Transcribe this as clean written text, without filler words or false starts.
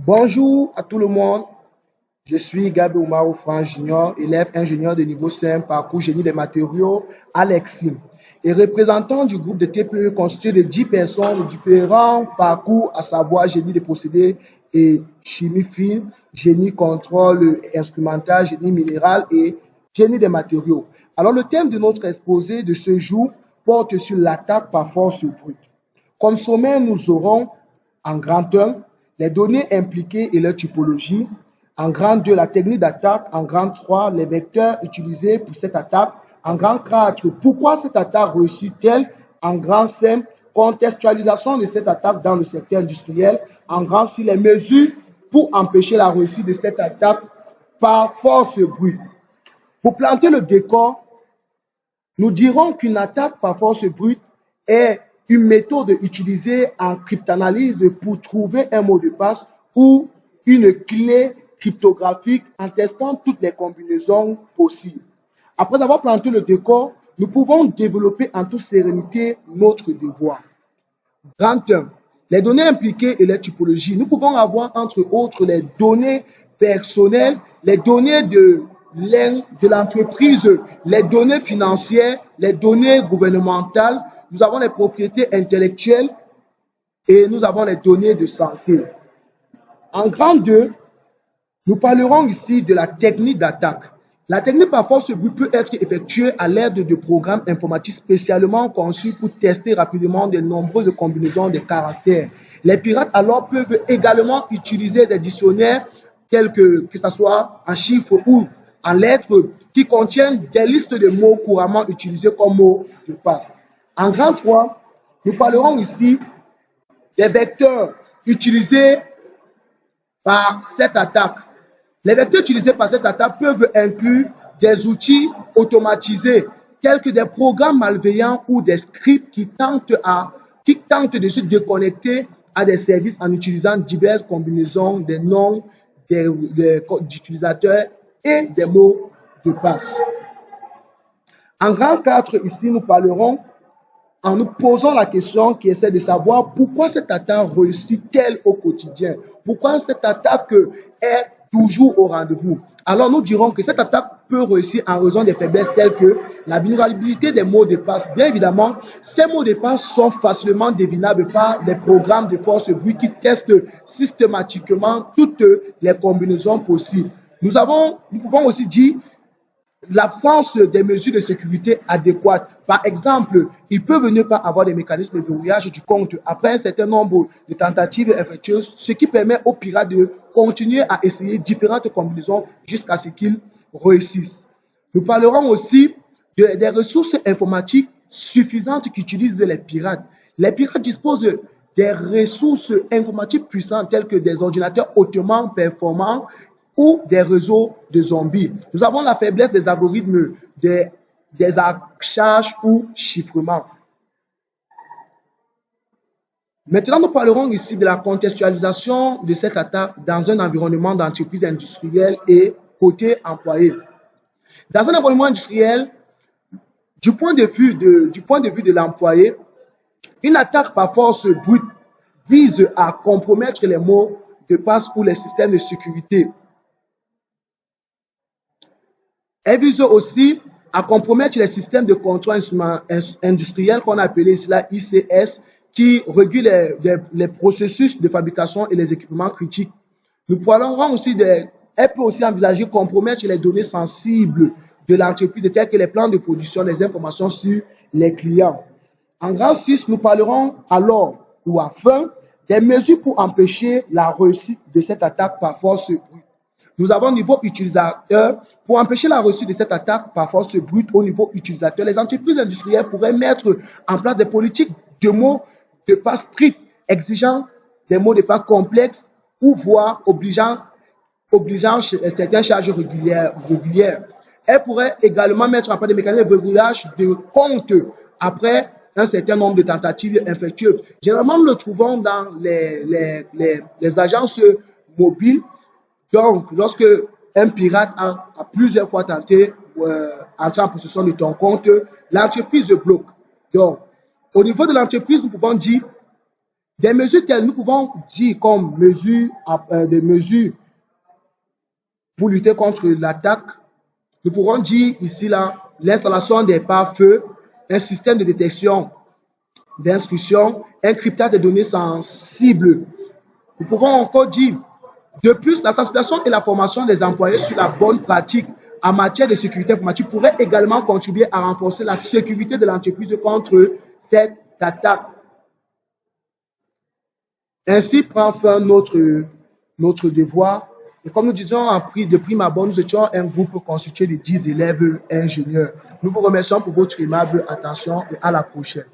Bonjour à tout le monde, je suis Gabi Oumarou Franc Junior, élève ingénieur de niveau 5, parcours génie des matériaux à l'EXIM et représentant du groupe de TPE constitué de 10 personnes de différents parcours, à savoir génie des procédés et chimie fine, génie contrôle instrumental, génie minéral et génie des matériaux. Alors le thème de notre exposé de ce jour porte sur l'attaque par force brute. Comme sommaire, nous aurons en grand 1 les données impliquées et leur typologie, en grand 2 la technique d'attaque, en grand 3 les vecteurs utilisés pour cette attaque, en grand 4 pourquoi cette attaque réussit-elle, en grand 5 contextualisation de cette attaque dans le secteur industriel, en grand 6 les mesures pour empêcher la réussite de cette attaque par force brute. Pour planter le décor, nous dirons qu'une attaque par force brute est une méthode utilisée en cryptanalyse pour trouver un mot de passe ou une clé cryptographique en testant toutes les combinaisons possibles. Après avoir planté le décor, nous pouvons développer en toute sérénité notre devoir. Grand 1. Les données impliquées et les typologies. Nous pouvons avoir entre autres les données personnelles, les données de l'entreprise, les données financières, les données gouvernementales, nous avons les propriétés intellectuelles et nous avons les données de santé. En grand 2, nous parlerons ici de la technique d'attaque. La technique par force brute peut être effectuée à l'aide de programmes informatiques spécialement conçus pour tester rapidement de nombreuses combinaisons de caractères. Les pirates alors peuvent également utiliser des dictionnaires tels que ce soit en chiffres ou en lettres qui contiennent des listes de mots couramment utilisés comme mots de passe. En grand 3, nous parlerons ici des vecteurs utilisés par cette attaque. Les vecteurs utilisés par cette attaque peuvent inclure des outils automatisés tels que des programmes malveillants ou des scripts qui tentent de se déconnecter à des services en utilisant diverses combinaisons des noms d'utilisateurs et des mots de passe. En grand 4, ici, nous parlerons en nous posant la question qui essaie de savoir pourquoi cette attaque réussit-elle au quotidien? Pourquoi cette attaque est toujours au rendez-vous? Alors nous dirons que cette attaque peut réussir en raison des faiblesses telles que la vulnérabilité des mots de passe. Bien évidemment, ces mots de passe sont facilement devinables par des programmes de force brute qui testent systématiquement toutes les combinaisons possibles. Nous pouvons aussi dire l'absence des mesures de sécurité adéquates. Par exemple, ils peuvent ne pas avoir des mécanismes de verrouillage du compte après un certain nombre de tentatives infructueuses, ce qui permet aux pirates de continuer à essayer différentes combinaisons jusqu'à ce qu'ils réussissent. Nous parlerons aussi des ressources informatiques suffisantes qu'utilisent les pirates. Les pirates disposent des ressources informatiques puissantes telles que des ordinateurs hautement performants ou des réseaux de zombies. Nous avons la faiblesse des algorithmes, des hachages ou chiffrements. Maintenant, nous parlerons ici de la contextualisation de cette attaque dans un environnement d'entreprise industrielle et côté employé. Dans un environnement industriel, du point de vue de l'employé, une attaque par force brute vise à compromettre les mots de passe ou les systèmes de sécurité. Elle vise aussi à compromettre les systèmes de contrôle industriel qu'on a appelé cela ICS, qui régule les processus de fabrication et les équipements critiques. Elle peut aussi envisager de compromettre les données sensibles de l'entreprise, telles que les plans de production, les informations sur les clients. En grand 6, nous parlerons alors ou enfin des mesures pour empêcher la réussite de cette attaque par force brute. Nous avons au niveau utilisateur, pour empêcher la réussite de cette attaque par force brute au niveau utilisateur, les entreprises industrielles pourraient mettre en place des politiques de mots de passe stricts, exigeant des mots de passe complexes ou voire obligeant certaines charges régulières. Elles pourraient également mettre en place des mécanismes de verrouillage de compte après un certain nombre de tentatives infructueuses. Généralement, nous le trouvons dans les agences mobiles. Donc, lorsque un pirate a plusieurs fois tenté d'entrer en possession de ton compte, l'entreprise bloque. Donc, au niveau de l'entreprise, nous pouvons dire Des mesures telles, nous pouvons dire comme des mesures pour lutter contre l'attaque. Nous pourrons dire ici là l'installation des pare-feux, un système de détection d'instruction, un cryptage des données sensibles. Nous pouvons encore dire, de plus, la sensibilisation et la formation des employés sur la bonne pratique en matière de sécurité informatique pourrait également contribuer à renforcer la sécurité de l'entreprise contre cette attaque. Ainsi prend fin notre devoir. Et comme nous disions de prime abord, nous étions un groupe constitué de 10 élèves ingénieurs. Nous vous remercions pour votre aimable attention et à la prochaine.